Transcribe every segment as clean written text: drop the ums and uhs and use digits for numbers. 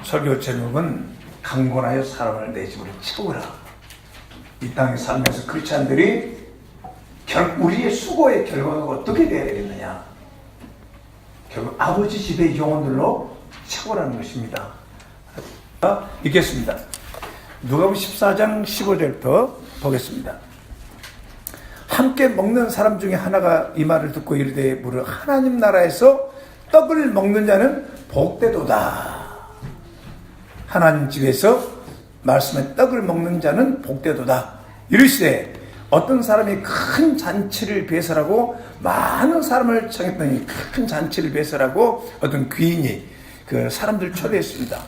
설교 제목은 강권하여 사람을 내 집으로 채우라. 이 땅에 살면서 크리스찬들이 우리의 수고의 결과가 어떻게 되어야 되겠느냐. 결국 아버지 집의 영혼들로 채우라는 것입니다. 읽겠습니다. 누가복음 14장 15절부터 보겠습니다. 함께 먹는 사람 중에 하나가 이 말을 듣고 이르되 물을 하나님 나라에서 떡을 먹는 자는 복되도다. 하나님 집에서 말씀의 떡을 먹는 자는 복되도다. 이르시되 어떤 사람이 큰 잔치를 배설하고 많은 사람을 청했더니 큰 잔치를 배설하고 어떤 귀인이 그 사람들 초대했습니다.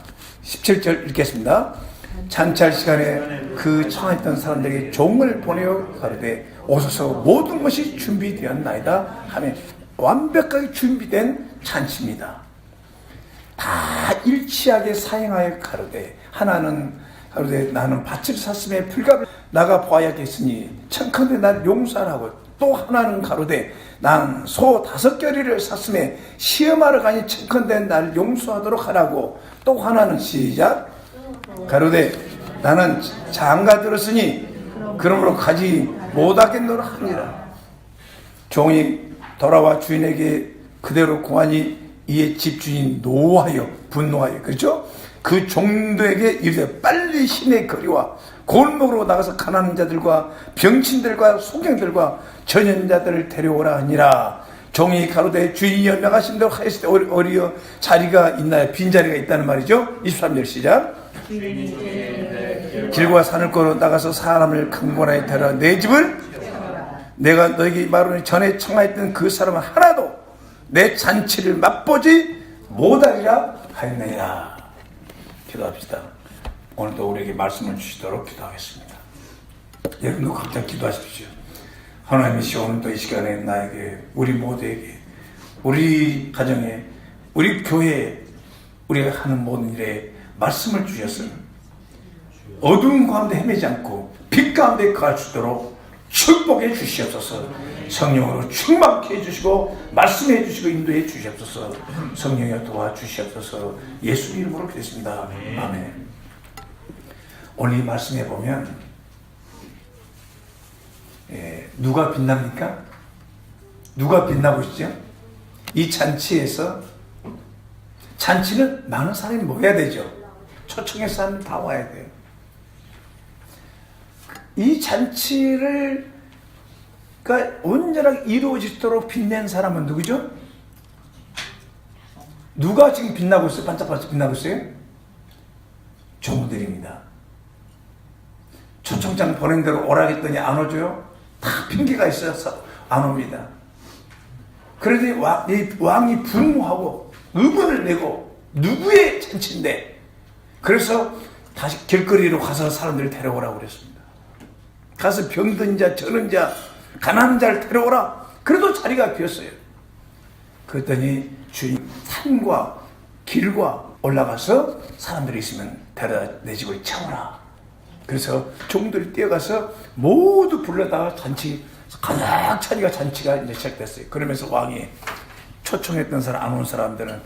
17절 읽겠습니다. 잔치할 시간에 그 청했던 사람들에게 종을 보내어 가로되 오소서 모든 것이 준비되었나이다 하며 완벽하게 준비된 잔치입니다. 다 일치하게 사행하여 가로되 하나는 가로되 나는 밭을 샀음에 풀값을 나가 보아야겠으니 청컨대 날 용서하라고, 또 하나는 가로되 난 소 5겨리를 샀음에 시험하러 가니 청컨대 날 용서하도록 하라고, 또 하나는 시작 가로되 나는 장가 들었으니 그러므로 가지 못하겠노라 하니라. 종이 돌아와 주인에게 그대로 구하니 이에 집주인이 노하여 분노하여, 그렇죠? 그 종들에게 이르되 빨리 시내 거리와 골목으로 나가서 가난한 자들과 병친들과 소경들과 전연자들을 데려오라 하니라. 종이 가로되 주인이 명하신 대로 하였을 때 어리어 자리가 있나요? 빈자리가 있다는 말이죠. 23절 시작. 길과 산을 걸어 나가서 사람을 강권하여 데려 내 집을 내가 너에게 말하니 전에 청하였던 그 사람은 하나도 내 잔치를 맛보지 못하리라 하였느니라. 기도합시다. 오늘도 우리에게 말씀을 주시도록 기도하겠습니다. 여러분도 각자 기도하십시오. 하나님이시여, 오늘도 이 시간에 나에게, 우리 모두에게, 우리 가정에, 우리 교회에, 우리가 하는 모든 일에 말씀을 주셨으니 어두운 가운데 헤매지 않고 빛 가운데 거할 수 있도록 축복해 주시옵소서. 성령으로 충만케 해주시고 말씀해 주시고 인도해 주시옵소서. 성령여 도와주시옵소서. 예수 이름으로 기도했습니다. 아멘. 오늘 이 말씀해 보면 누가 빛납니까? 누가 빛나고 있죠? 이 잔치에서, 잔치는 많은 사람이 모여야 되죠. 초청의 사람이 다 와야 돼요. 이 잔치를 온전하게 이루어지도록 빛낸 사람은 누구죠? 누가 지금 빛나고 있어요? 반짝반짝 빛나고 있어요? 종들입니다. 초청장 보낸 대로 오라 했더니 안 오죠? 다 핑계가 있어서 안 옵니다. 그러더니 왕이 분노하고 의문을 내고 누구의 잔치인데, 그래서 다시 길거리로 가서 사람들을 데려오라고 그랬습니다. 가서 병든 자, 저는 자, 가난한 자를 데려오라. 그래도 자리가 비었어요. 그랬더니 주인 산과 길과 올라가서 사람들이 있으면 데려다 내 집을 채워라. 그래서 종들이 뛰어가서 모두 불러다가 잔치, 가득 차리가 잔치가 이제 시작됐어요. 그러면서 왕이 초청했던 사람, 안 온 사람들은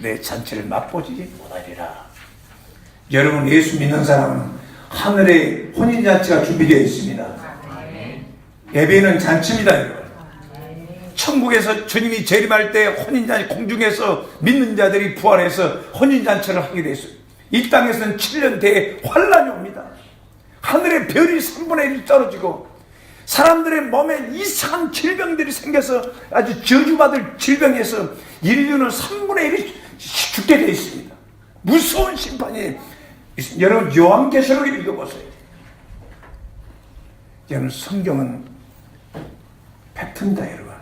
내 잔치를 맛보지 못하리라. 여러분, 예수 믿는 사람은 하늘에 혼인잔치가 준비되어 있습니다. 예배는 잔치입니다, 여러분. 천국에서 주님이 재림할 때 혼인잔치, 공중에서 믿는 자들이 부활해서 혼인잔치를 하게 되어 있어요. 이 땅에서는 7년 대에 환란이 옵니다. 하늘의 별이 3분의 1이 떨어지고 사람들의 몸에 이상한 질병들이 생겨서 아주 저주받을 질병에서 인류는 3분의 1이 죽게 되어 있습니다. 무서운 심판이 있습니다. 여러분, 요한계시록을 읽어보세요. 여러분, 성경은 팩트입니다, 여러분.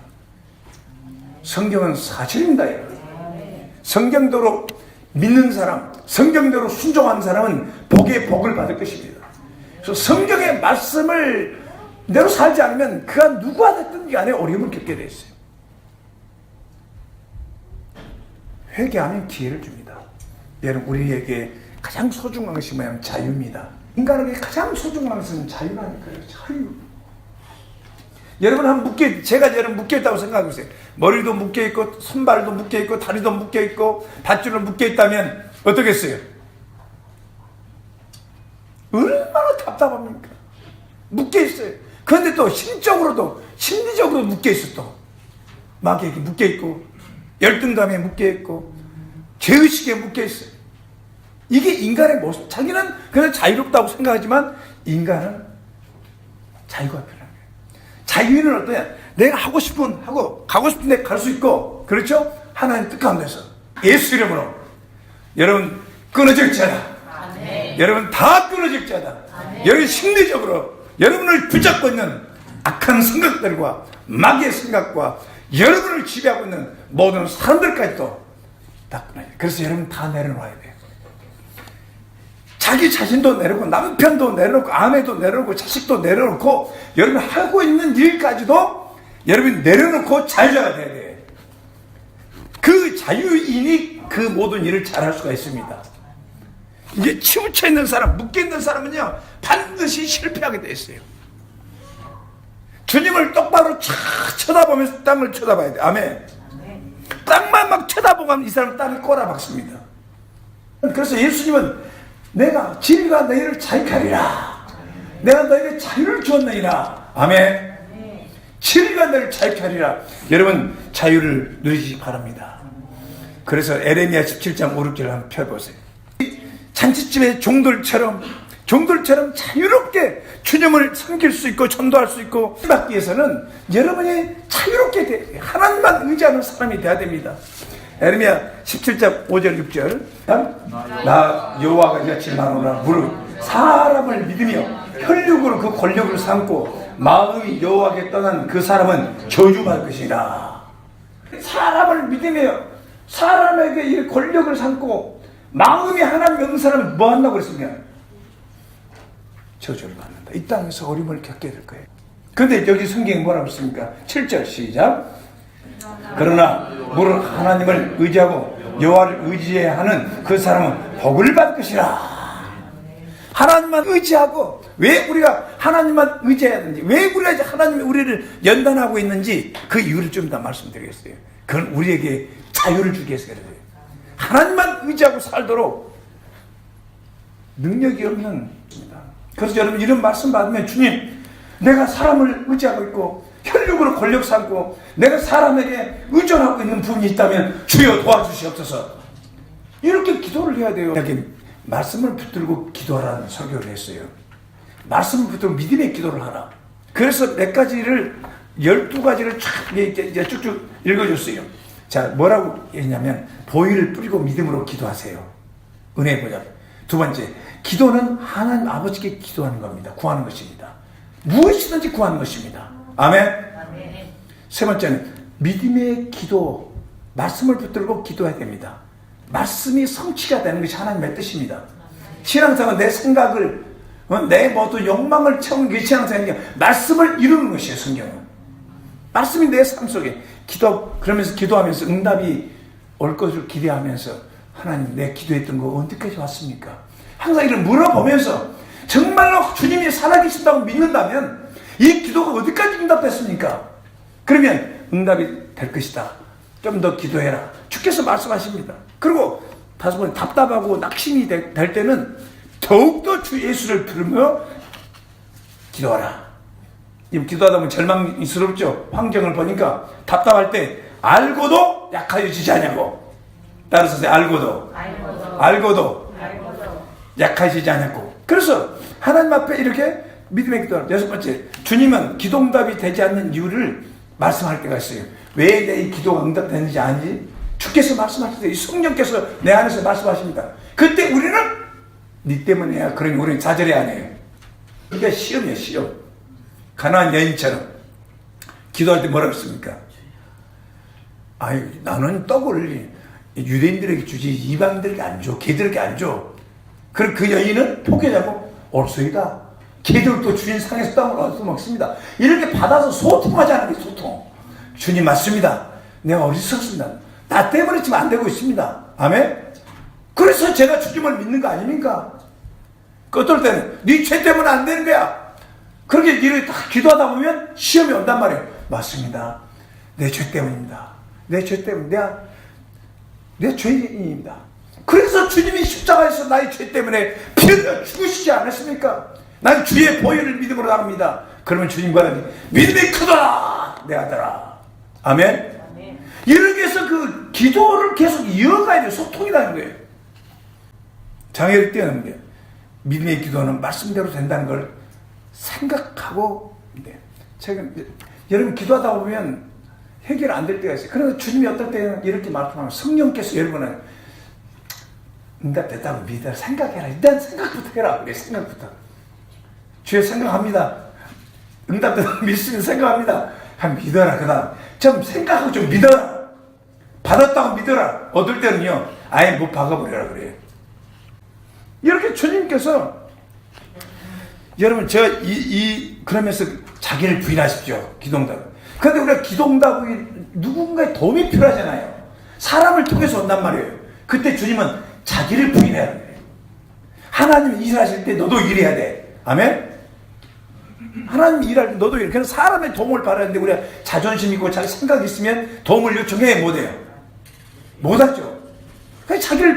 성경은 사실입니다, 여러분. 성경대로 믿는 사람, 성경대로 순종한 사람은 복의 복을 받을 것입니다. 그래서 성경의 말씀을 대로 살지 않으면 그가 누구가 됐든 간에 어려움을 겪게 되어 있어요. 회개하면 기회를 줍니다. 여러분, 우리에게 가장 소중한 것이 뭐냐면 자유입니다. 인간에게 가장 소중한 것은 자유라니까요. 자유. 여러분 한번 제가 여러분 묶여있다고 생각해보세요. 머리도 묶여있고 손발도 묶여있고 다리도 묶여있고 밧줄로 묶여있다면 어떻겠어요? 답답합니까? 묶여 있어요. 그런데 또 심적으로도 심리적으로 묶여 있어. 또 마귀에게 묶여 있고 열등감에 묶여 있고 죄의식에 묶여 있어요. 이게 인간의 모습. 자기는 그냥 자유롭다고 생각하지만 인간은 자유가 필요한 거예요. 자유는 어떠냐? 내가 하고 싶은 하고 가고 싶은 데 갈 수 있고, 그렇죠? 하나님 뜻 가운데서 예수 이름으로 여러분 끊어질지어다. 여러분 다 끊어질지어다. 여러분 심리적으로 여러분을 붙잡고 있는 악한 생각들과 마귀의 생각과 여러분을 지배하고 있는 모든 사람들까지도 다 끊어요. 그래서 여러분 다 내려놓아야 돼요. 자기 자신도 내려놓고 남편도 내려놓고 아내도 내려놓고 자식도 내려놓고 여러분 하고 있는 일까지도 여러분이 내려놓고 자유자가 돼야 돼요. 그 자유인이 그 모든 일을 잘할 수가 있습니다. 이제 치우쳐 있는 사람, 묶여 있는 사람은요 반드시 실패하게 돼 있어요. 주님을 똑바로 쫙 쳐다보면서 땅을 쳐다봐야 돼. 아멘. 땅만 막 쳐다보면 이 사람 땅에 꼬라박습니다. 그래서 예수님은 내가 진리가 너희를 자유케 하리라. 내가 너희에게 자유를 주었느니라. 아멘. 진리가 너희를 자유케 하리라. 여러분 자유를 누리시기 바랍니다. 그래서 에레미야 17장 5, 6절을 한번 펴보세요. 잔치집의 종들처럼 자유롭게 주님을 섬길 수 있고 전도할 수 있고 받기 위해서는 여러분이 자유롭게 하나님만 의지하는 사람이 돼야 됩니다. 에레미야 17장 5절 6절 나 여호와가 이같이 말하노라. 무릇 사람을 믿으며 혈육으로 그 권력을 삼고 마음이 여호와께 떠난 그 사람은 저주받을 것이라. 사람을 믿으며 사람에게 이 권력을 삼고 마음이 하나님 없는 사람은 뭐 한다고 그랬습니까? 저주를 받는다. 이 땅에서 어려움을 겪게 될 거예요. 그런데 여기 성경에 뭐라고 했습니까? 7절 시작. 그러나 무릇 하나님을 의지하고 여호와를 의지해야 하는 그 사람은 복을 받을 것이라. 하나님만 의지하고 왜 우리가 하나님만 의지해야 하는지, 왜 우리가 하나님이 우리를 연단하고 있는지 그 이유를 좀 더 말씀드리겠어요. 그건 우리에게 자유를 주기 위해서 그래요. 하나님만 의지하고 살도록 능력이 없는 겁니다. 그래서 여러분 이런 말씀 받으면 주님 내가 사람을 의지하고 있고 혈육으로 권력 삼고 내가 사람에게 의존하고 있는 부분이 있다면 주여 도와주시옵소서. 이렇게 기도를 해야 돼요. 이렇게 말씀을 붙들고 기도하라는 설교를 했어요. 말씀을 붙들고 믿음의 기도를 하라. 그래서 몇 가지를 12가지를 이제 쭉쭉 읽어줬어요. 자, 뭐라고 했냐면 보혈을 뿌리고 믿음으로 기도하세요. 은혜 보자. 두 번째, 기도는 하나님 아버지께 기도하는 겁니다. 구하는 것입니다. 무엇이든지 구하는 것입니다. 아멘. 세 번째는 믿음의 기도, 말씀을 붙들고 기도해야 됩니다. 말씀이 성취가 되는 것이 하나님의 뜻입니다. 신앙생활은 내 생각을, 내 모든 욕망을 채우는 게 신앙생활이니까 말씀을 이루는 것이에요. 성경은 말씀이 내 삶 속에 그러면서 기도하면서 응답이 올 것을 기대하면서 하나님 내 기도했던 거 언제까지 왔습니까? 항상 이를 물어보면서 정말로 주님이 살아계신다고 믿는다면 이 기도가 어디까지 응답됐습니까? 그러면 응답이 될 것이다. 좀 더 기도해라. 주께서 말씀하십니다. 그리고 다시 한번 답답하고 낙심이 될 때는 더욱더 주 예수를 부르며 기도하라. 지금 기도하다 보면 절망스럽죠. 환경을 보니까 답답할 때 알고도 약하여지지 않냐고. 따라서 알고도 약하여지지 않냐고. 그래서 하나님 앞에 이렇게 믿음의 기도하라. 여섯 번째, 주님은 기도 응답이 되지 않는 이유를 말씀할 때가 있어요. 왜 내 이 기도가 응답되는지 아는지 주께서 말씀하실 때 이 성령께서 내 안에서 말씀하십니다. 그때 우리는 네 때문이야. 그러니 우리는 좌절해야 해요. 이게 시험이에요. 시험. 가나안 여인처럼 기도할 때 뭐라고 했습니까? 아유, 나는 떡을 유대인들에게 주지 이방인들에게 안 줘. 걔들에게 안 줘. 그럼 그 여인은 포기하고 옳소이다. 걔들도 주인 상에서 떡을 얻어 먹습니다. 이렇게 받아서 소통하지 않는 게 소통. 주님 맞습니다. 내가 어리석습니다. 나 때문에 지금 안 되고 있습니다. 아멘? 그래서 제가 주님을 믿는 거 아닙니까? 어떨 때는 네 죄 때문에 안 되는 거야. 그렇게 일을 다 기도하다 보면 시험이 온단 말이에요. 맞습니다. 내 죄 때문입니다. 내 죄 때문에 내 죄인입니다. 그래서 주님이 십자가에서 나의 죄 때문에 피 흘려 죽으시지 않았습니까? 난 주의 보혈을 믿음으로 나갑니다. 그러면 주님과 믿음이 크다 내 아들아. 아멘. 이렇게 해서 그 기도를 계속 이어가야 돼요. 소통이라는 거예요. 장애를 뛰어넘는 게 믿음의 기도는 말씀대로 된다는 걸 생각하고. 최근 여러분 기도하다 보면 해결 안 될 때가 있어요. 그래서 주님이 어떨 때는 이렇게 말씀하면 성령께서 여러분은 응답됐다고 믿어. 생각해라. 일단 생각부터 해라. 그래, 생각부터. 주여 생각합니다. 응답됐다고 믿으면 생각합니다. 한 믿어라. 그 다음 좀 생각하고 좀 믿어라. 받았다고 믿어라. 얻을 때는요 아예 못 박아버려라 그래요. 이렇게 주님께서 여러분 제가 그러면서 자기를 부인하십시오. 기도응답. 그런데 우리가 기도응답이 누군가의 도움이 필요하잖아요. 사람을 통해서 온단 말이에요. 그때 주님은 자기를 부인해야 돼. 하나님 일하실 때 너도 일해야 돼. 아멘? 하나님 일할 때 너도 일. 그래서 사람의 도움을 받았는데 우리가 자존심 있고 자기 생각이 있으면 도움을 요청해 못해요. 못하죠. 그래서 자기를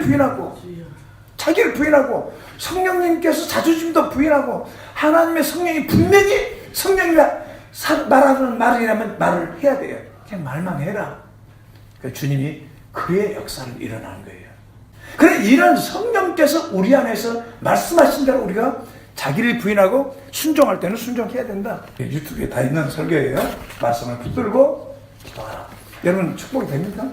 부인하고 성령님께서 자존심도 부인하고 하나님의 성령이 분명히 성령이 말하는 말이라면 말을 해야 돼요. 그냥 말만 해라. 그러니까 주님이 그의 역사를 일어나는 거예요. 그래 이런 성령께서 우리 안에서 말씀하신 대로 우리가 자기를 부인하고 순종할 때는 순종해야 된다. 유튜브에 다 있는 설교예요. 말씀을 붙들고 기도하라. 여러분 축복이 됩니까?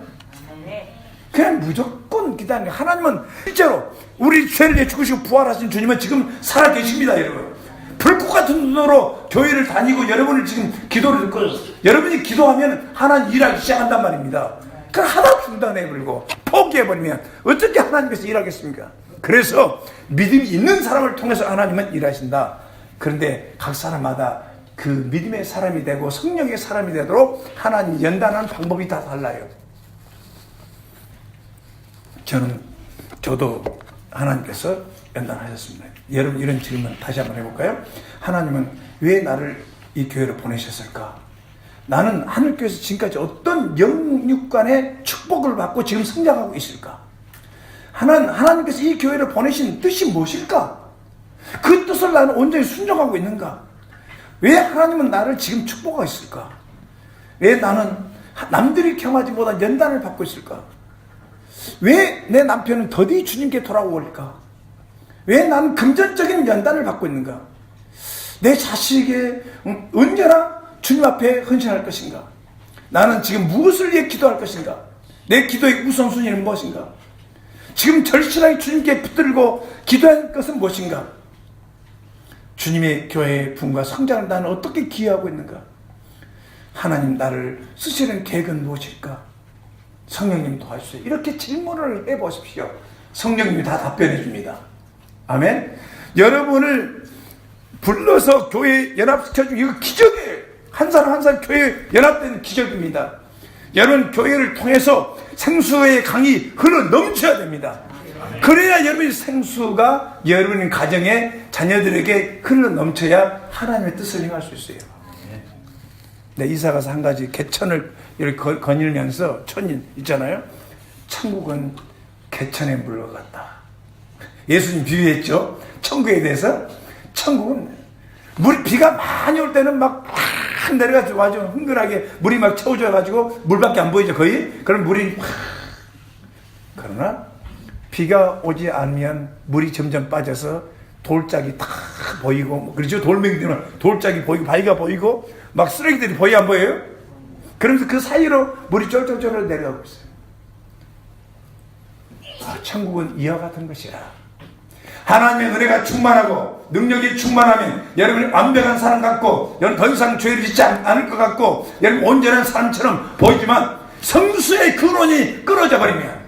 그냥 무조건 기도하는. 하나님은 실제로 우리 죄를 내죽으시고 부활하신 주님은 지금 살아계십니다. 여러분 불꽃 같은 눈으로 교회를 다니고 여러분을 지금 기도를 듣고 여러분이 기도하면 하나님 일하기 시작한단 말입니다. 그걸 하나 중단해버리고 포기해버리면 어떻게 하나님께서 일하겠습니까? 그래서 믿음이 있는 사람을 통해서 하나님은 일하신다. 그런데 각 사람마다 그 믿음의 사람이 되고 성령의 사람이 되도록 하나님 연단하는 방법이 다 달라요. 저도 하나님께서 연단하셨습니다. 여러분 이런 질문 다시 한번 해볼까요? 하나님은 왜 나를 이 교회로 보내셨을까? 나는 하늘교회에서 지금까지 어떤 영육간의 축복을 받고 지금 성장하고 있을까? 하나님께서 이 교회를 보내신 뜻이 무엇일까? 그 뜻을 나는 온전히 순종하고 있는가? 왜 하나님은 나를 지금 축복하고 있을까? 왜 나는 남들이 경하지 못한 연단을 받고 있을까? 왜 내 남편은 더디 주님께 돌아올까? 왜 나는 금전적인 연단을 받고 있는가? 내 자식에게 언제나 주님 앞에 헌신할 것인가? 나는 지금 무엇을 위해 기도할 것인가? 내 기도의 우선순위는 무엇인가? 지금 절실하게 주님께 붙들고 기도할 것은 무엇인가? 주님의 교회의 부흥과 성장을 나는 어떻게 기여하고 있는가? 하나님 나를 쓰시는 계획은 무엇일까? 성령님 도와주세요. 이렇게 질문을 해보십시오. 성령님이 다 답변해 줍니다. 아멘. 여러분을 불러서 교회에 연합시켜주고 이거 기적이에요. 한 사람 한 사람 교회에 연합되는 기적입니다. 여러분 교회를 통해서 생수의 강이 흘러 넘쳐야 됩니다. 그래야 여러분의 생수가 여러분의 가정에 자녀들에게 흘러 넘쳐야 하나님의 뜻을 행할 수 있어요. 네, 이사 가서 한 가지 개천을 이렇게 거닐면서 천인 있잖아요. 천국은 개천의 물과 같다. 예수님 비유했죠. 천국에 대해서. 천국은 비가 많이 올 때는 막 내려가지고 아주 흥건하게 물이 막 채워져가지고 물밖에 안 보이죠 거의. 그럼 물이 그러나 비가 오지 않으면 물이 점점 빠져서 돌짝이 다 보이고 그렇죠. 돌멩이들은 돌짝이 보이고 바위가 보이고 막 쓰레기들이 보여 안 보여요? 그러면서 그 사이로 물이 쫄쫄쫄 내려가고 있어요. 천국은 이와 같은 것이라. 하나님의 은혜가 충만하고 능력이 충만하면 여러분이 완벽한 사람 같고 여러분 더 이상 죄를 짓지 않을 것 같고 여러분 온전한 사람처럼 보이지만 성수의 근원이 끊어져 버리면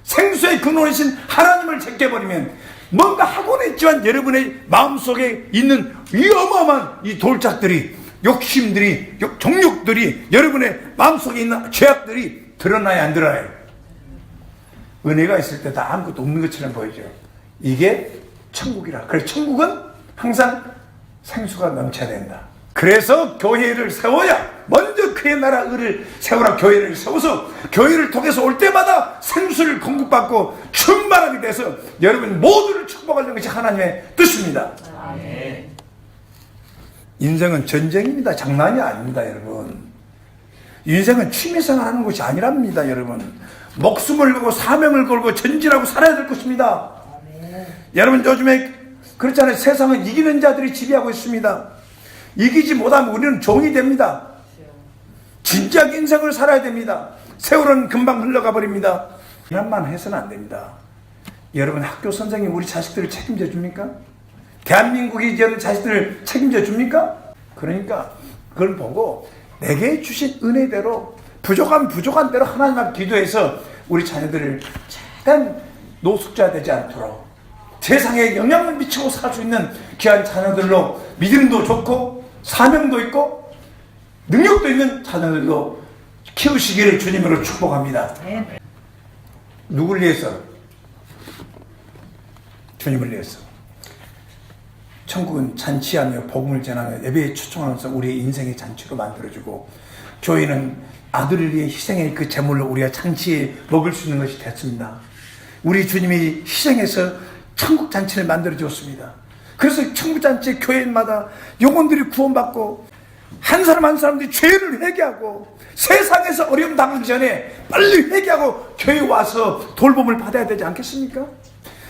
생수의 근원이신 하나님을 제껴버리면 뭔가 하고는 있지만 여러분의 마음속에 있는 이 어마어마한 이 돌짝들이 욕심들이 정욕들이 여러분의 마음속에 있는 죄악들이 드러나야 안 드러나요? 은혜가 있을 때 다 아무것도 없는 것처럼 보이죠. 이게 천국이라. 그래서 천국은 항상 생수가 넘쳐야 된다. 그래서 교회를 세워야 먼저 그의 나라 의를 세우라. 교회를 세워서 교회를 통해서 올 때마다 생수를 공급받고 충만하게 돼서 여러분 모두를 축복하는 것이 하나님의 뜻입니다. 아멘. 인생은 전쟁입니다. 장난이 아닙니다, 여러분. 인생은 취미생활 하는 것이 아니랍니다, 여러분. 목숨을 걸고 사명을 걸고 전진하고 살아야 될 것입니다. 여러분, 요즘에 그렇잖아요. 세상은 이기는 자들이 지배하고 있습니다. 이기지 못하면 우리는 종이 됩니다. 진짜 인생을 살아야 됩니다. 세월은 금방 흘러가 버립니다. 이란만 해서는 안 됩니다. 여러분, 학교 선생님 우리 자식들을 책임져 줍니까? 대한민국이 이제 자식들을 책임져 줍니까? 그러니까 그걸 보고 내게 주신 은혜대로 부족한 대로 하나님 앞에 기도해서 우리 자녀들을 최대한 노숙자 되지 않도록 세상에 영향을 미치고 살 수 있는 귀한 자녀들로 믿음도 좋고 사명도 있고 능력도 있는 자녀들로 키우시기를 주님으로 축복합니다. 누굴 위해서? 주님을 위해서. 천국은 잔치하며 복음을 전하며 예배에 초청하면서 우리의 인생의 잔치로 만들어주고, 교회는 아들을 위해 희생의 그 제물로 우리가 잔치에 먹을 수 있는 것이 됐습니다. 우리 주님이 희생해서 천국 잔치를 만들어 주었습니다. 그래서 천국 잔치 교회마다 영혼들이 구원받고 한 사람 한 사람들이 죄를 회개하고 세상에서 어려움 당하기 전에 빨리 회개하고 교회에 와서 돌봄을 받아야 되지 않겠습니까?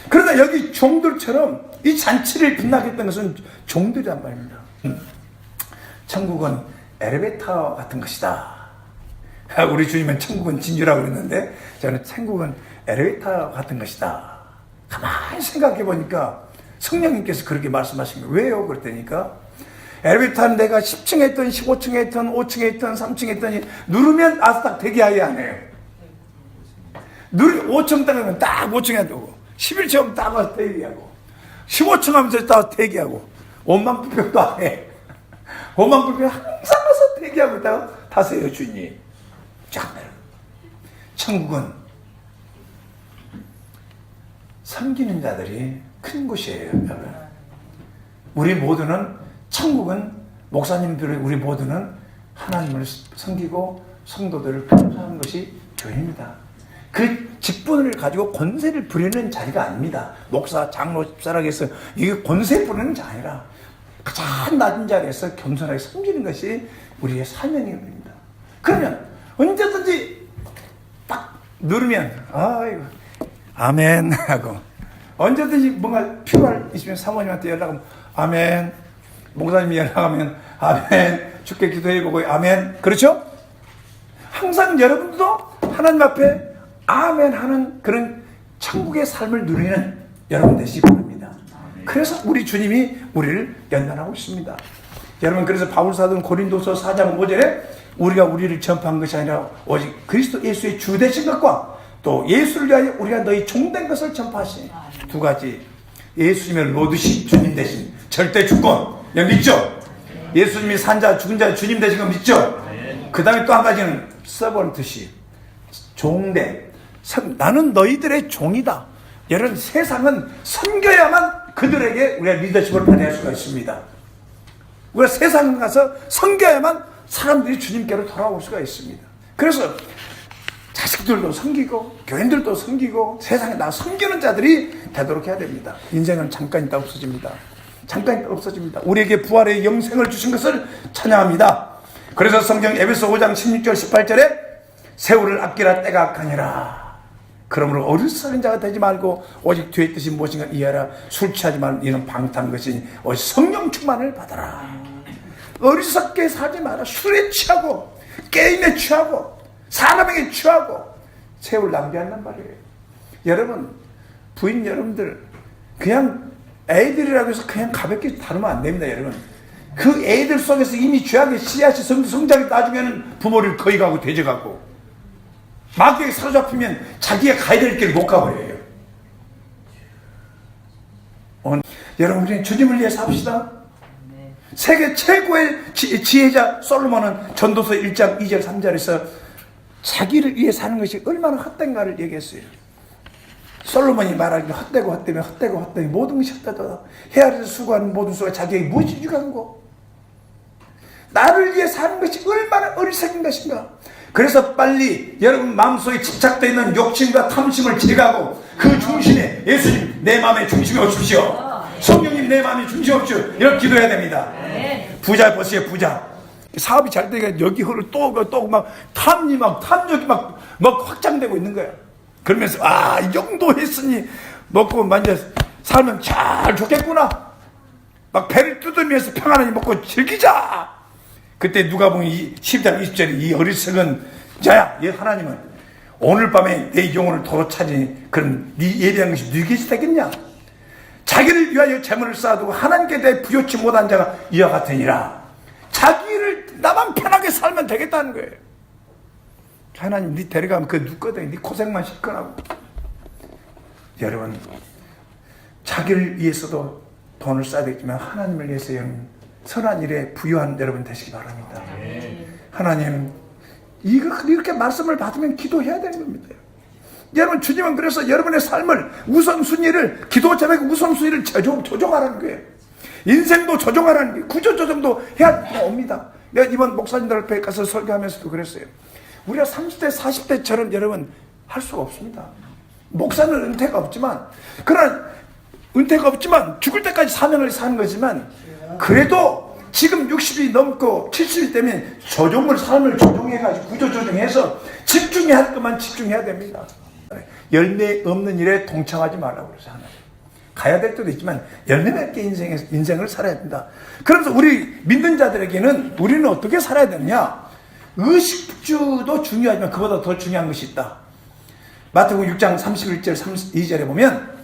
그러나 여기 종들처럼 이 잔치를 빛나게 했던 것은 종들이란 말입니다. 천국은 엘리베이터 같은 것이다. 우리 주님은 천국은 진주라고 그랬는데 저는 천국은 엘리베이터 같은 것이다. 가만히 생각해 보니까 성령님께서 그렇게 말씀하신 거예요. 왜요? 그랬더니까 엘리베이터는 내가 10층에 있던 15층에 있던 5층에 있던 3층에 있던 누르면 아스딱 대기하게 안 해요. 5층 따르면 딱 5층에 두고 11층 딱 와서 대기하고 15층 하면서 딱 대기하고 5만 불평도 안 해. 5만 불평 항상 와서 대기하고 있다가 타세요 주님. 쫙 내려. 천국은 섬기는 자들이 큰 곳이에요, 여러분. 우리 모두는 천국은 목사님들 우리 모두는 하나님을 섬기고 성도들을 봉사하는 것이 교회입니다. 그 직분을 가지고 권세를 부리는 자리가 아닙니다. 목사, 장로, 집사락에서 이게 권세 부리는 자리가 아니라 가장 낮은 자리에서 겸손하게 섬기는 것이 우리의 사명입니다. 그러면 언제든지 딱 누르면 아이고 아멘 하고, 언제든지 뭔가 필요할 있으면 사모님한테 연락하면 아멘, 목사님이 연락하면 아멘, 주께 기도해보고 아멘. 그렇죠? 항상 여러분도 하나님 앞에 아멘 하는 그런 천국의 삶을 누리는 여러분 되시기 바랍니다. 그래서 우리 주님이 우리를 연단하고 있습니다. 여러분, 그래서 바울사도는 고린도서 4장 5절에 우리가 우리를 전파한 것이 아니라 오직 그리스도 예수의 주 되신 것과 또 예수를 위하여 우리가 너희 종된 것을 전파하시니, 두 가지. 예수님의 로드시 주님 대신 절대 주권, 믿죠? 예수님이 산자 죽은 자 주님 되신 거 믿죠? 그 다음에 또 한 가지는 서번트시, 종대. 나는 너희들의 종이다. 여러분, 세상은 섬겨야만 그들에게 우리가 리더십을 발휘할 수가 있습니다. 우리가 세상에 가서 섬겨야만 사람들이 주님께로 돌아올 수가 있습니다. 그래서 자식들도 섬기고 교인들도 섬기고 세상에 나 섬기는 자들이 되도록 해야 됩니다. 인생은 잠깐 있다 없어집니다. 잠깐 있다 없어집니다. 우리에게 부활의 영생을 주신 것을 찬양합니다. 그래서 성경 에베소 5장 16절 18절에 세월을 아끼라 때가 악하니라. 그러므로 어리석은 자가 되지 말고 오직 뒤에 뜻이 무엇인가 이해하라. 술 취하지 말고 이는 방탕한 것이니 오직 성령 충만을 받아라. 어리석게 살지 마라. 술에 취하고 게임에 취하고 사람에게 취하고 세월 낭비한단 말이에요. 여러분, 부인 여러분들 그냥 애들이라고 해서 그냥 가볍게 다루면 안 됩니다. 여러분, 그 애들 속에서 이미 죄악의 씨앗이 성장이 나중에는 부모를 거의 가고 돼져가고 마귀에게 사로잡히면 자기가 가야 될 길을 못 가버려요. 여러분, 우리는 주님을 위해 삽시다. 세계 최고의 지혜자 솔로몬은 전도서 1장 2절 3절에서 자기를 위해 사는 것이 얼마나 헛된가를 얘기했어요. 솔로몬이 말하기를 헛되고 헛되며 헛되고 헛되며 모든 것이 헛되다. 헤아려서 수고하는 모든 수가 자기에게 무엇이 유익한고. 나를 위해 사는 것이 얼마나 어리석은 것인가. 그래서 빨리 여러분 마음속에 집착되어 있는 욕심과 탐심을 제거하고 그 중심에 예수님 내 마음의 중심에 오십시오. 성령님 내 마음의 중심에 오십시오. 이렇게 기도해야 됩니다. 부자 버스에 부자. 사업이 잘 되니까 여기 흐를 또 막 탐욕이 막 확장되고 있는 거야. 그러면서 이 정도 했으니 먹고 만져 살면 잘 좋겠구나. 막 배를 뜯으면서 평안하게 먹고 즐기자. 그때 누가 보면 10장 20절에 이 어리석은 자야, 이 하나님은 오늘 밤에 내 영혼을 도로 찾으니 그런 네 예리한 것이 네 것이 되겠냐? 자기를 위하여 재물을 쌓아두고 하나님께 대해 부요치 못한 자가 이와 같으니라. 자기를 나만 편하게 살면 되겠다는 거예요. 하나님 네 데려가면 그 누거든. 네 고생만 실컷 하고. 여러분, 자기를 위해서도 돈을 써야 되지만 하나님을 위해서 선한 일에 부유한 여러분 되시기 바랍니다. 하나님, 이렇게 말씀을 받으면 기도해야 되는 겁니다. 여러분, 주님은 그래서 여러분의 삶을 우선순위를, 기도 제목의 우선순위를 조정하라는 거예요. 인생도 조정하라는 거예요. 구조 조정도 해야 옵니다. 내가 이번 목사님들 앞에 가서 설교하면서도 그랬어요. 우리가 30대 40대처럼 여러분 할 수가 없습니다. 목사는 은퇴가 없지만, 그러나 은퇴가 없지만 죽을 때까지 사명을 사는 거지만, 그래도 지금 60이 넘고 70이 되면 삶을 조정해가지고 구조 조정해서 집중해야 할 것만 집중해야 됩니다. 열매 없는 일에 동참하지 말라고 그러죠. 하나님. 가야 될 때도 있지만 열매 맺게 인생을 살아야 된다. 그래서 우리 믿는 자들에게는 우리는 어떻게 살아야 되느냐? 의식주도 중요하지만 그보다 더 중요한 것이 있다. 마태복음 6장 31절 32절에 보면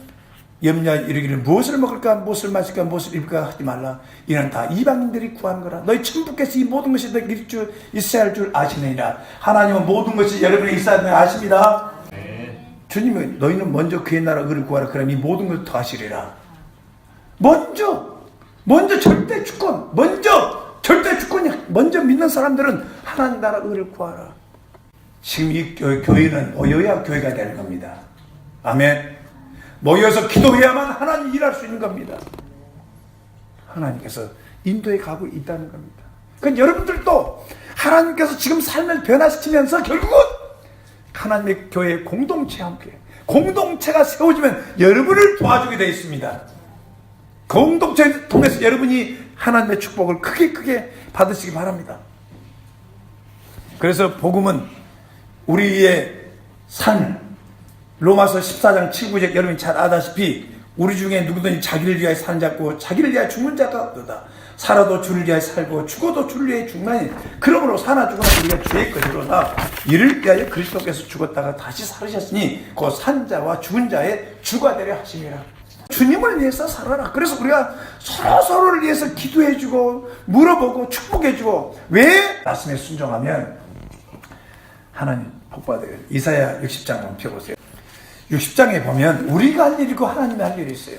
염려 이르기를 무엇을 먹을까 무엇을 마실까 무엇을 입을까 하지 말라. 이는 다 이방인들이 구하는 거라. 너희 천부께서 이 모든 것이 너 있어야 할 줄 아시느니라. 하나님은 모든 것이 여러분이 있어야 하는 걸 아십니다. 주님은 너희는 먼저 그의 나라 의를 구하라. 그럼 이 모든 것을 더 하시리라. 먼저 절대 주권, 먼저 믿는 사람들은 하나님 나라 의를 구하라. 지금 이 교회는 모여야 교회가 되는 겁니다. 아멘. 모여서 기도해야만 하나님 일할 수 있는 겁니다. 하나님께서 인도에 가고 있다는 겁니다. 그러니까 여러분들도 하나님께서 지금 삶을 변화시키면서 결국은 하나님의 교회 공동체와 함께 공동체가 세워지면 여러분을 도와주게 되어 있습니다. 공동체를 통해서 여러분이 하나님의 축복을 크게 받으시기 바랍니다. 그래서 복음은 우리의 삶, 로마서 14장 7구절 여러분이 잘 아다시피 우리 중에 누구든지 자기를 위하여 사는 자 없고 자기를 위하여 죽는 자가 없도다. 살아도 주를 위하여 살고 죽어도 주를 위하여 죽나니 그러므로 사나 죽으나 우리가 주의 것이로다. 이를 위하여 그리스도께서 죽었다가 다시 살으셨으니 곧 산 자와 죽은 자의 주가 되려 하심이라. 주님을 위해서 살아라. 그래서 우리가 서로를 위해서 기도해주고 물어보고 축복해주고, 왜? 말씀에 순종하면 하나님 복받아요. 이사야 60장 한번 펴보세요. 60장에 보면 우리가 할 일이고 하나님이 할 일이 있어요.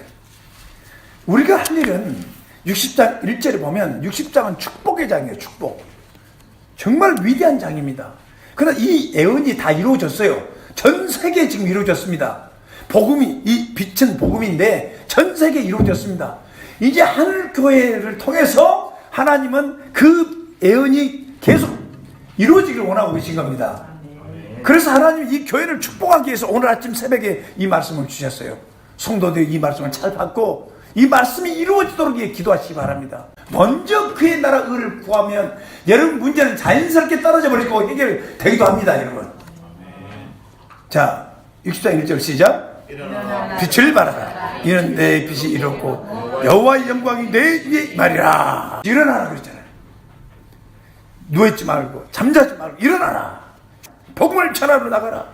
우리가 할 일은 60장 1절에 보면 60장은 축복의 장이에요. 축복. 정말 위대한 장입니다. 그러나 이 예언이 다 이루어졌어요. 전 세계에 지금 이루어졌습니다. 복음이, 이 빛은 복음인데 전 세계에 이루어졌습니다. 이제 하늘교회를 통해서 하나님은 그 예언이 계속 이루어지기를 원하고 계신 겁니다. 그래서 하나님이 이 교회를 축복하기 위해서 오늘 아침 새벽에 이 말씀을 주셨어요. 성도들이 이 말씀을 잘 받고 이 말씀이 이루어지도록 기도하시기 바랍니다. 먼저 그의 나라 의를 구하면 여러분 문제는 자연스럽게 떨어져 버리고 해결되기도 합니다. 여러분. 자, 60장 1절 시작. 빛을 발하라. 이는 내 빛이 이롭고 여호와의 영광이 내 위에 말이라. 일어나라 그랬잖아요. 누워있지 말고 잠자지 말고 일어나라. 복음을 전하러 나가라.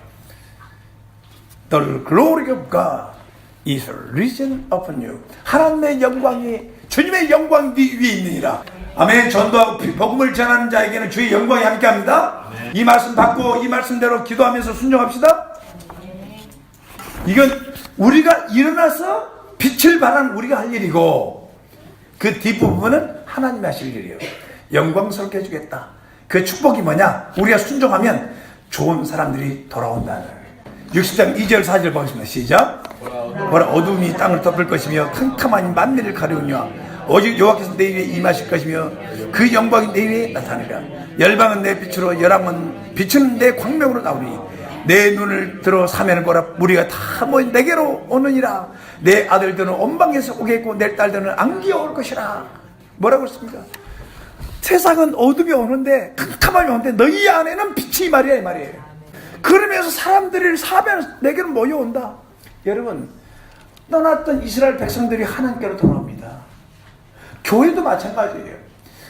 The glory of God is risen upon you. 하나님의 영광이, 주님의 영광이 네 위에 있느니라. 아멘. 전도하고 복음을 전하는 자에게는 주의 영광이 함께합니다. 이 말씀 받고 이 말씀대로 기도하면서 순종합시다. 이건 우리가 일어나서 빛을 발하는 우리가 할 일이고, 그 뒷부분은 하나님이 하실 일이에요. 영광스럽게 해주겠다. 그 축복이 뭐냐? 우리가 순종하면 좋은 사람들이 돌아온다는. 60장 2절 4절 보겠습니다. 시작. 보라, 어둠이 땅을 덮을 것이며 캄캄한 만민을 가리우며 오직 여호와께서 내 위에 임하실 것이며 그 영광이 내 위에 나타나리라. 열방은 내 빛으로 열왕은 빛은 내 광명으로 나오니 내 눈을 들어 사면을 보라. 무리가 다 모여 내게로 오느니라. 내 아들들은 온방에서 오겠고 내 딸들은 안기어 올 것이라. 뭐라고 했습니까? 세상은 어둠이 오는데, 캄캄함이 오는데 너희 안에는 빛이 말이야, 이 말이에요. 그러면서 사람들이 사면 내게로 모여온다. 여러분, 떠났던 이스라엘 백성들이 하나님께로 돌아옵니다. 교회도 마찬가지예요.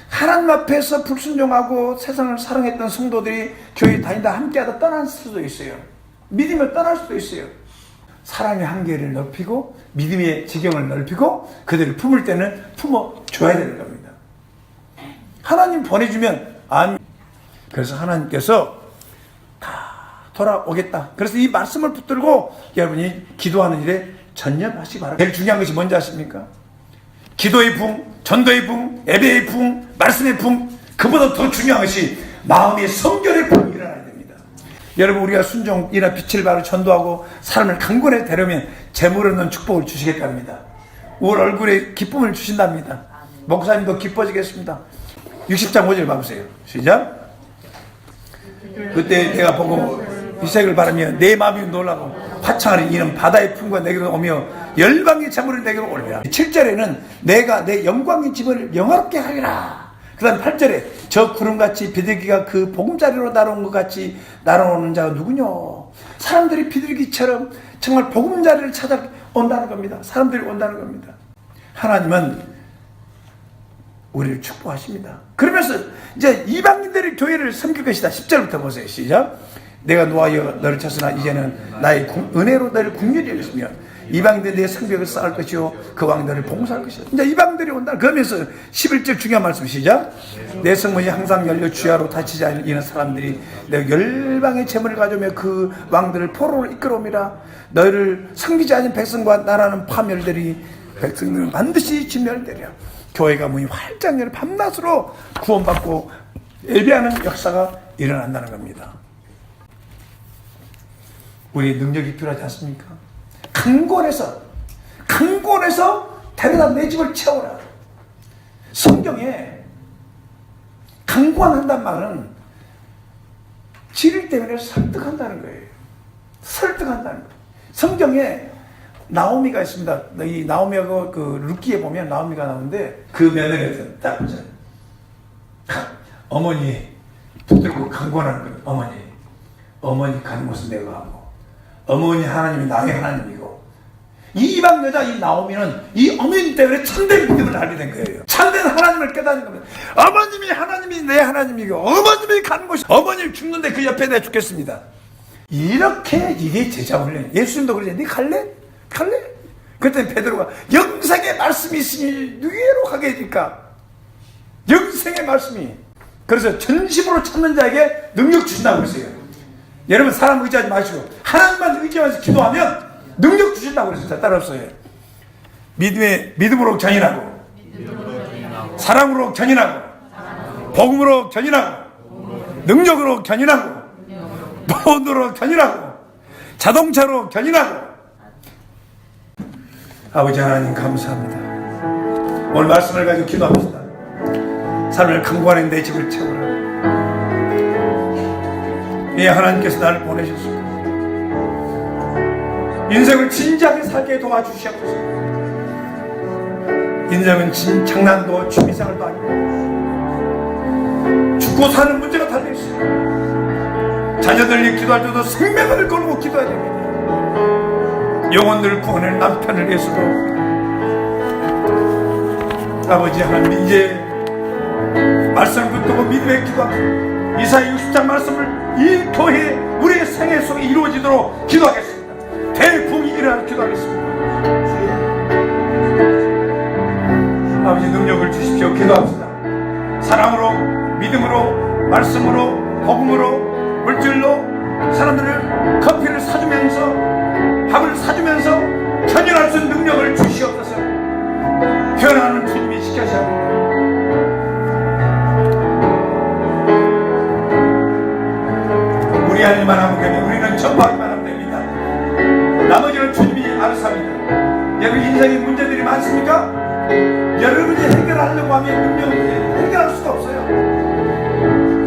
하나님 앞에서 불순종하고 세상을 사랑했던 성도들이 교회 다니다 함께하다 떠날 수도 있어요. 믿음을 떠날 수도 있어요. 사랑의 한계를 넓히고 믿음의 지경을 넓히고 그들을 품을 때는 품어줘야 되는 겁니다. 하나님 보내주면 아멘. 그래서 하나님께서 다 돌아오겠다. 그래서 이 말씀을 붙들고 여러분이 기도하는 일에 전념하시기 바랍니다. 제일 중요한 것이 뭔지 아십니까? 기도의 붕, 전도의 붕, 예배의 붕, 말씀의 붕, 그보다 더 중요한 것이 마음의 성결의 붕이 일어나야 됩니다. 여러분, 우리가 순종이나 빛을 바로 전도하고 사람을 강권에 데려면 재물 없는 축복을 주시겠답니다. 우리 얼굴에 기쁨을 주신답니다. 목사님도 기뻐지겠습니다. 60장 5절 봐보세요. 시작. 그때 내가 보고 이색을 바라며 내 마음이 놀라고 화창하는 이는 바다의 풍과 내게로 오며 열방의 재물을 내게로 올리라. 7절에는 내가 내 영광의 집을 영화롭게 하리라. 그 다음 8절에 저 구름같이 비둘기가 그 보금자리로 날아온 것 같이 날아오는 자가 누구뇨? 사람들이 비둘기처럼 정말 보금자리를 찾아온다는 겁니다. 사람들이 온다는 겁니다. 하나님은 우리를 축복하십니다. 그러면서 이제 이방인들이 교회를 섬길 것이다. 10절부터 보세요. 시작. 내가 노하여 너를 쳤으나 이제는 나의 은혜로 너를 긍휼히 여겼으며 이방인들이 내 성벽을 쌓을 것이요 그 왕들을 봉사할 것이다. 이제 이방인들이 온다. 그러면서 11절 중요한 말씀 시작. 내 성문이 항상 열려 주야로 닫히지 않는 사람들이 내가 열방의 재물을 가져오며 그 왕들을 포로로 이끌어옵니다. 너를 섬기지 않은 백성과 나라는 파멸되리. 백성들은 반드시 진멸되리라. 교회가 문이 활짝 열려 밤낮으로 구원받고 예배하는 역사가 일어난다는 겁니다. 우리의 능력이 필요하지 않습니까? 강권에서 데려다 내 집을 채워라. 성경에 강권한다는 말은 진리 때문에 설득한다는 거예요. 설득한다는 거예요. 성경에 나오미가 있습니다. 이 나오미하고 그 룻기에 보면 나오미가 나오는데 그 며느리한테 딱 보잖아요. 어머니 붙들고 강권하는 거예요. 어머니 가는 곳은 내가 하고 어머니 하나님이 나의 하나님이고 이 이방 여자 이 나오미는 이 어머니 때문에 참된 믿음을 알게 된 거예요. 참된 하나님을 깨닫는 겁니다. 어머님이 하나님이 내 하나님이고 어머님이 가는 곳이 어머님 죽는데 그 옆에 내가 죽겠습니다. 이렇게 이게 제자 훈련. 예수님도 그러지. 네 갈래? 그랬더니 베드로가 영생의 말씀이 있으니 누구로 가게 해줄까? 영생의 말씀이. 그래서 전심으로 찾는 자에게 능력 주신다고 그랬어요. 여러분 사람 의지하지 마시고 하나님만 의지하면서 기도하면 능력 주신다고 그랬어요. 따라서 믿음으로 견인하고 사랑으로 견인하고 복음으로 견인하고 능력으로 견인하고 돈으로 견인하고 자동차로 견인하고. 아버지 하나님 감사합니다. 오늘 말씀을 가지고 기도합시다. 삶을 강구하는 내 집을 채우라. 예, 하나님께서 나를 보내셨습니다. 인생을 진지하게 살게 도와주시옵소서. 인생은 장난도 취미생활도 아니고 죽고 사는 문제가 달려있어요. 자녀들이 기도할 때도 생명을 걸고 기도해야 됩니다. 영혼들을 구원할 남편을 위해서도 아버지 하나님 이제 말씀을 붙들고 믿음의 기도합니다. 이사야 60장 말씀을 이 교회 우리의 생애 속에 이루어지도록 기도하겠습니다. 대풍이 일어나는 기도하겠습니다. 아버지 능력을 주십시오. 기도합시다. 사랑으로 믿음으로 말씀으로 복음으로 물질로 사람들을 커피를 사주면서 밥을 사주면서 견인할 수 있는 능력을 주시옵소서. 변화하는 주님이 시켜야 합니다. 우리 하나님만 하면 되면 우리는 전파하기만 하면 됩니다. 나머지는 주님이 알아서 합니다. 여러분 인생에 문제들이 많습니까? 여러분이 해결하려고 하면 능력을 해결할 수가 없어요.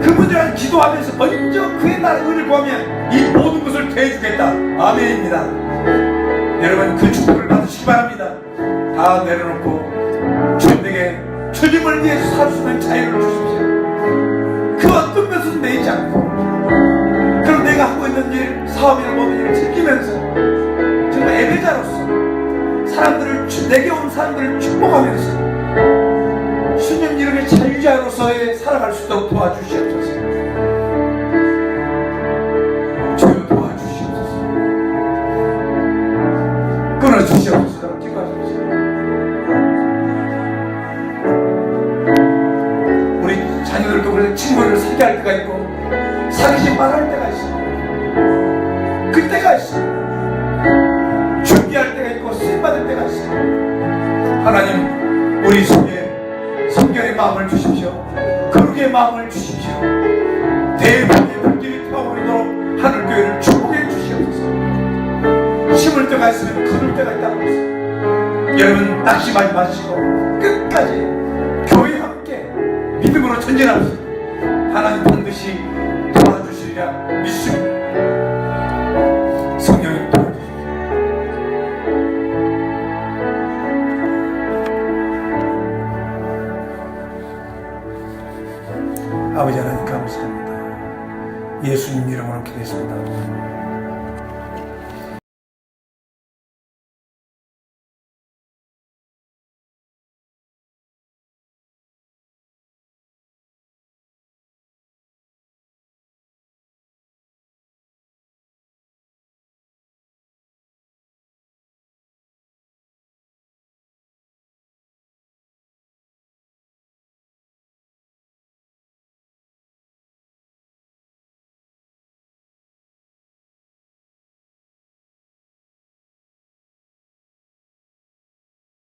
그 문제를 기도하면서 먼저 그의 나라의 은혜를 구하면 이 모든 것을 더해주겠다. 아멘입니다. 여러분 그 축복을 받으시기 바랍니다. 다 내려놓고 주님에게 주님을 위해서 살 수 있는 자유를 주십시오. 그 어떤 것은 내지 않고, 그럼 내가 하고 있는 일, 사업이나 모든 일을 즐기면서 정말 예배자로서 사람들을, 내게 온 사람들을 축복하면서 주님 이름의 자유자로서의 살아갈 수 있도록 도와주시옵소서. 주여 도와주시옵소서. 끊어주시옵소서. 기도하십시오. 우리 자녀들도 그래서 친구를 사귀할 때가 있고 사귀지 말할 때가 있어. 그때가 있어. 준비할 때가 있고 쓰임받을 때가 있어. 하나님, 우리 속에 성결의 마음을 주십시오. 거룩의 마음을 주십시오. 대부분의 불길이 타오르도록 하늘교회를 축복해 주시옵소서. 심을 때가 있으면 거둘 때가 있다고 했어요. 여러분 낙심하지 마시고 끝까지 교회와 함께 믿음으로 전진합시다. 하나님 반드시 도와주시리라 믿습니다. 성령님 도와주십시오. 아버지 하나님 감사합니다. 예수님 이름으로 기도했습니다.